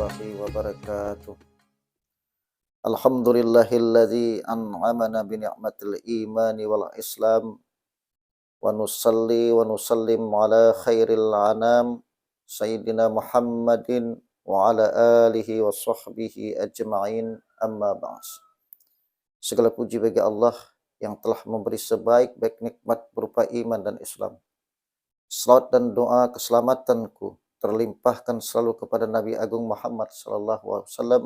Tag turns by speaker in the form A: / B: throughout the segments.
A: warahmatullahi wabarakatuh. Alhamdulillahilladzi an'amana bi ni'matil imani wal islam wa nusalli wa nusallim ala khairil anam sayyidina Muhammadin wa ala alihi wa sahbihi ajma'in, amma ba'd. Segala puji bagi Allah yang telah memberi sebaik-baik nikmat berupa iman dan Islam. Salawat dan doa keselamatanku terlimpahkan selalu kepada Nabi Agung Muhammad sallallahu alaihi wasallam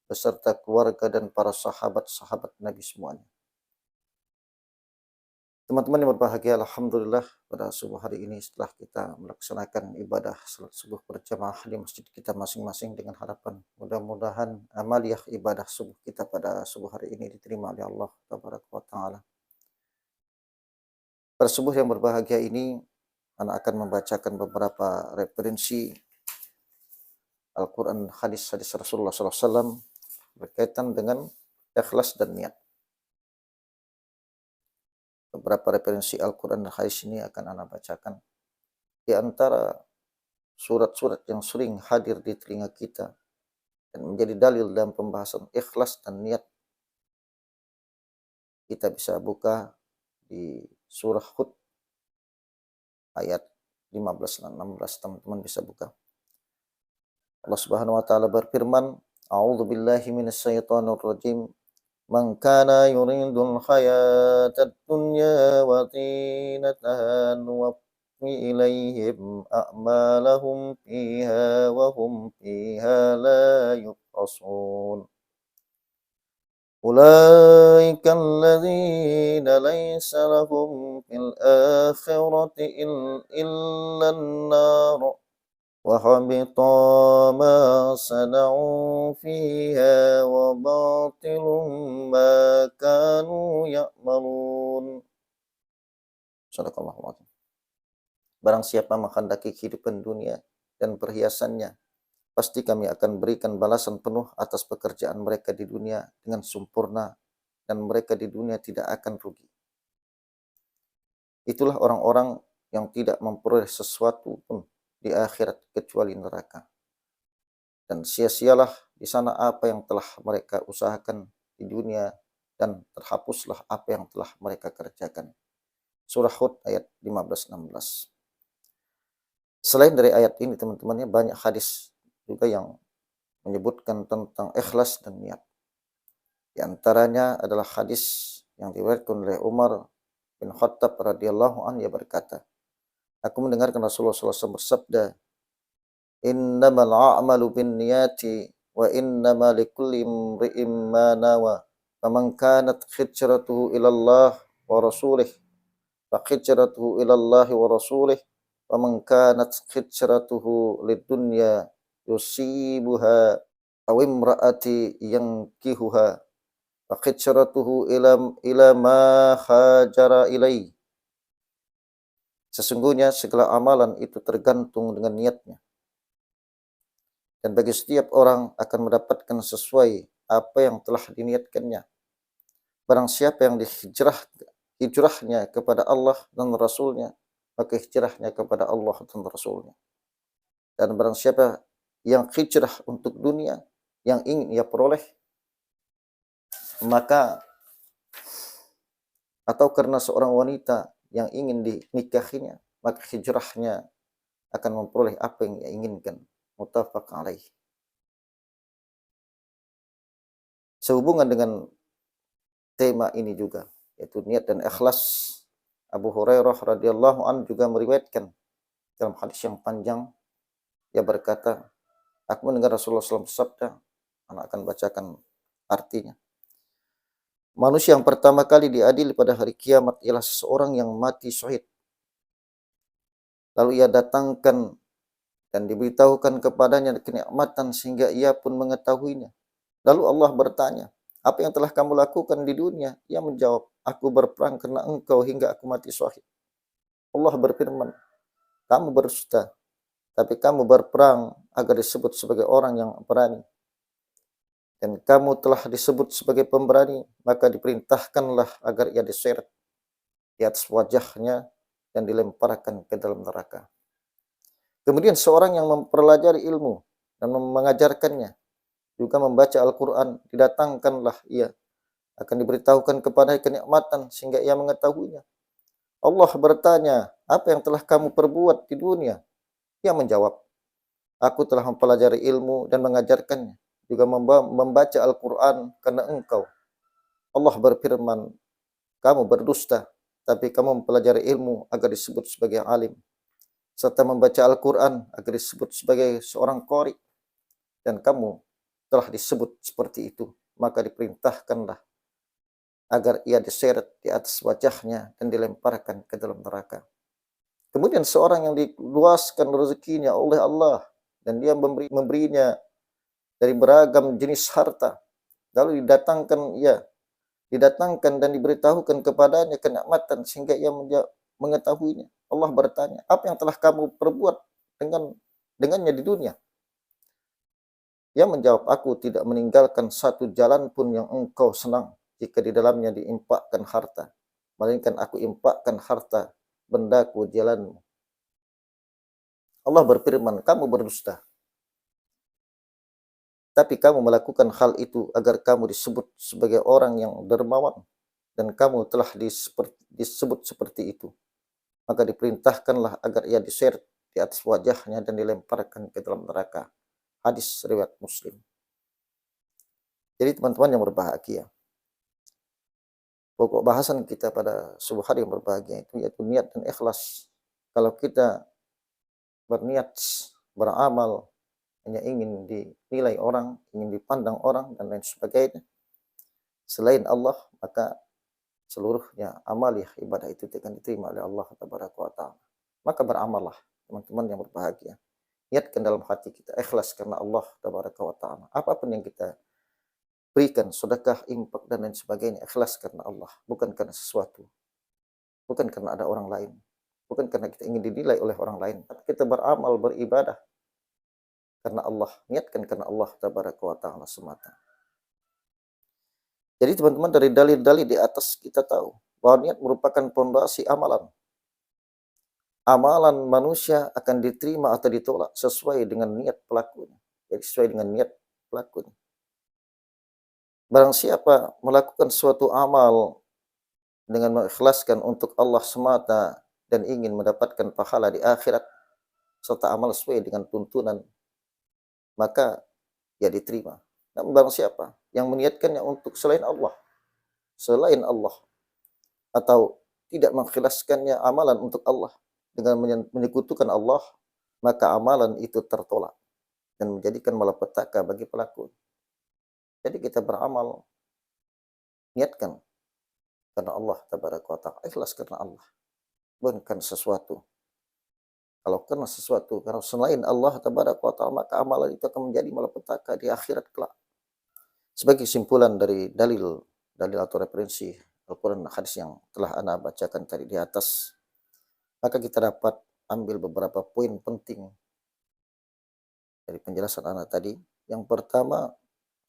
A: beserta keluarga dan para sahabat-sahabat Nabi semuanya. Teman-teman yang berbahagia, alhamdulillah pada subuh hari ini setelah kita melaksanakan ibadah salat subuh berjamaah di masjid kita masing-masing dengan harapan mudah-mudahan amaliyah ibadah subuh kita pada subuh hari ini diterima oleh Allah tabaraka wa taala. Pada subuh yang berbahagia ini Ana akan membacakan beberapa referensi Al-Quran, hadis-hadis Rasulullah SAW berkaitan dengan ikhlas dan niat. Beberapa referensi Al-Quran dan hadis ini akan Ana bacakan. Di antara surat-surat yang sering hadir di telinga kita dan menjadi dalil dalam pembahasan ikhlas dan niat, kita bisa buka di surah Hud ayat 15 dan 16, teman-teman bisa buka. Allah Subhanahu wa taala berfirman, A'udzubillahi minasyaitonir rajim. Man kana yuridul hayatad dunya wa zinataha nuwaffi ilaihim a'malahum fiha wa hum fiha la yubkhasun. Ulaika alladzina laysa lahum fil akhirati illa an-nar wa habita ma sana'u fiha wa batilun ma kanu ya'malun. Sadaqallahu adzim. Barang siapa menghendaki kehidupan dunia dan perhiasannya, pasti kami akan berikan balasan penuh atas pekerjaan mereka di dunia dengan sempurna, dan mereka di dunia tidak akan rugi. Itulah orang-orang yang tidak memperoleh sesuatu pun di akhirat kecuali neraka. Dan sia-sialah di sana apa yang telah mereka usahakan di dunia, dan terhapuslah apa yang telah mereka kerjakan. Surah Hud ayat 15-16. Selain dari ayat ini, teman-temannya, banyak hadis juga yang menyebutkan tentang ikhlas dan niat. Di antaranya adalah hadis yang diriwayatkan oleh Umar bin Khattab radhiyallahu anhu, ia berkata, aku mendengarkan Rasulullah SAW bersabda, innamal a'malu binniyati wa innama likulli imri'in ma nawa. Faman kanat hijratuhu ila Allah wa rasulih fa hijratuhu ila Allah wa rasulih. Faman kanat hijratuhu lidunya yusibuha aw imra'ati yankihuha fa hijratuhu ila ma hajara ilaihi. Sesungguhnya segala amalan itu tergantung dengan niatnya. Dan bagi setiap orang akan mendapatkan sesuai apa yang telah diniatkannya. Barang siapa yang hijrahnya kepada Allah dan Rasulnya, maka hijrahnya kepada Allah dan Rasulnya. Dan barang siapa yang hijrah untuk dunia yang ingin ia peroleh, maka atau karena seorang wanita yang ingin dinikahinya, maka hijrahnya akan memperoleh apa yang ia inginkan. Muttafaq alaih. Sehubungan dengan tema ini juga, yaitu niat dan ikhlas, Abu Hurairah radhiyallahu anhu juga meriwayatkan dalam hadis yang panjang, ia berkata, aku mendengar Rasulullah SAW bersabda, Anak akan bacakan artinya. Manusia yang pertama kali diadili pada hari kiamat ialah seseorang yang mati syahid. Lalu ia datangkan dan diberitahukan kepadanya kenikmatan sehingga ia pun mengetahuinya. Lalu Allah bertanya, apa yang telah kamu lakukan di dunia? Ia menjawab, aku berperang karena engkau hingga aku mati syahid. Allah berfirman, kamu berdusta, tapi kamu berperang agar disebut sebagai orang yang berani. Dan kamu telah disebut sebagai pemberani, maka diperintahkanlah agar ia diseret di atas wajahnya dan dilemparkan ke dalam neraka. Kemudian seorang yang mempelajari ilmu dan dan mengajarkannya, juga membaca Al-Quran, didatangkanlah ia, akan diberitahukan kepada kenikmatan sehingga ia mengetahuinya. Allah bertanya, apa yang telah kamu perbuat di dunia? Ia menjawab, aku telah mempelajari ilmu dan mengajarkannya, juga membaca Al-Quran karena engkau. Allah berfirman, kamu berdusta, tapi kamu mempelajari ilmu agar disebut sebagai alim, serta membaca Al-Quran agar disebut sebagai seorang qari, dan kamu telah disebut seperti itu, maka diperintahkanlah agar ia diseret di atas wajahnya dan dilemparkan ke dalam neraka. Kemudian seorang yang diluaskan rezekinya oleh Allah dan dia memberinya dari beragam jenis harta, lalu didatangkan dan diberitahukan kepadanya kenikmatan sehingga ia mengetahuinya. Allah bertanya, apa yang telah kamu perbuat dengannya di dunia? Ia menjawab, aku tidak meninggalkan satu jalan pun yang engkau senang jika di dalamnya diimpakkan harta, melainkan aku impakkan harta bendaku jalanmu. Allah berfirman, kamu berdusta, tapi kamu melakukan hal itu agar kamu disebut sebagai orang yang dermawan, dan kamu telah disebut seperti itu. Maka diperintahkanlah agar ia diseret di atas wajahnya dan dilemparkan ke dalam neraka. Hadis riwayat Muslim. Jadi teman-teman yang berbahagia, pokok bahasan kita pada subuh hari yang berbahagia itu yaitu niat dan ikhlas. Kalau kita berniat beramal hanya ingin dinilai orang, ingin dipandang orang dan lain sebagainya selain Allah, maka seluruhnya amal ibadah itu akan diterima oleh Allah Taala. Maka beramallah teman-teman yang berbahagia. Niatkan dalam hati kita ikhlas karena Allah Taala. Apapun yang kita berikan, sedekah, infak dan lain sebagainya, ikhlas karena Allah, bukan karena sesuatu, bukan karena ada orang lain, bukan karena kita ingin dinilai oleh orang lain, tapi kita beramal, beribadah karena Allah, niatkan karena Allah Taala semata. Jadi teman-teman, dari dalil-dalil di atas kita tahu bahwa niat merupakan pondasi amalan. Amalan manusia akan diterima atau ditolak sesuai dengan niat pelakunya. Jadi sesuai dengan niat pelakunya. Barang siapa melakukan suatu amal dengan mengikhlaskan untuk Allah semata dan ingin mendapatkan pahala di akhirat, serta amal sesuai dengan tuntunan, maka ya diterima. Namun barang siapa yang meniatkannya untuk selain Allah, atau tidak mengikhlaskannya amalan untuk Allah dengan menyekutukan Allah, maka amalan itu tertolak dan menjadikan malapetaka bagi pelaku. Jadi kita beramal, niatkan karena Allah Tabaraka wa Ta'ala, ikhlas karena Allah, bukan sesuatu. Kalau karena sesuatu, karena selain Allah Tabaraka wa Ta'ala, maka amalan itu akan menjadi malapetaka di akhirat kelak. Sebagai kesimpulan dari dalil atau referensi Al-Quran dan hadis yang telah Ana bacakan tadi di atas, maka kita dapat ambil beberapa poin penting dari penjelasan Ana tadi. Yang pertama,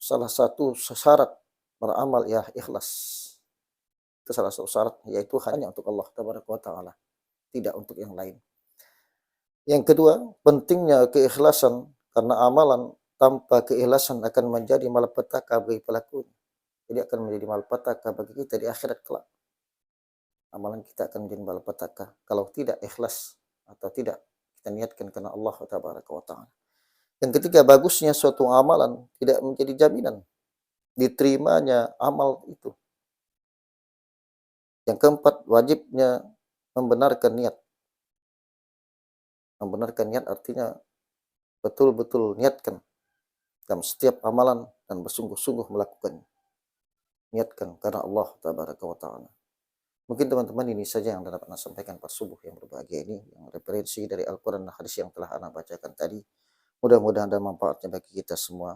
A: salah satu syarat beramal ya ikhlas. Itu salah satu syarat, yaitu hanya untuk Allah Tabaraka wa Ta'ala, tidak untuk yang lain. Yang kedua, pentingnya keikhlasan, karena amalan tanpa keikhlasan akan menjadi malapetaka bagi pelakunya. Jadi akan menjadi malapetaka bagi kita di akhirat kelak. Amalan kita akan menjadi malapetaka kalau tidak ikhlas atau tidak kita niatkan karena Allah Tabaraka wa Ta'ala. Yang ketiga, bagusnya suatu amalan tidak menjadi jaminan diterimanya amal itu. Yang keempat, wajibnya membenarkan niat. Membenarkan niat artinya betul-betul niatkan dalam setiap amalan dan bersungguh-sungguh melakukannya. Niatkan karena Allah Tabaraka wa Ta'ala. Mungkin teman-teman ini saja yang dapat Ana sampaikan pada subuh yang berbahagia ini, yang referensi dari Al-Quran dan hadis yang telah Ana bacakan tadi. Mudah-mudahan ada manfaatnya bagi kita semua.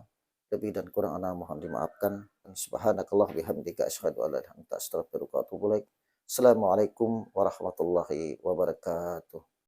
A: Lebih dan kurang Ana mohon dimaafkan. Subhanakallah bihamdika asyhadu an la ilaha illa anta astaghfiruka wa atubu ilaik. Assalamualaikum warahmatullahi wabarakatuh.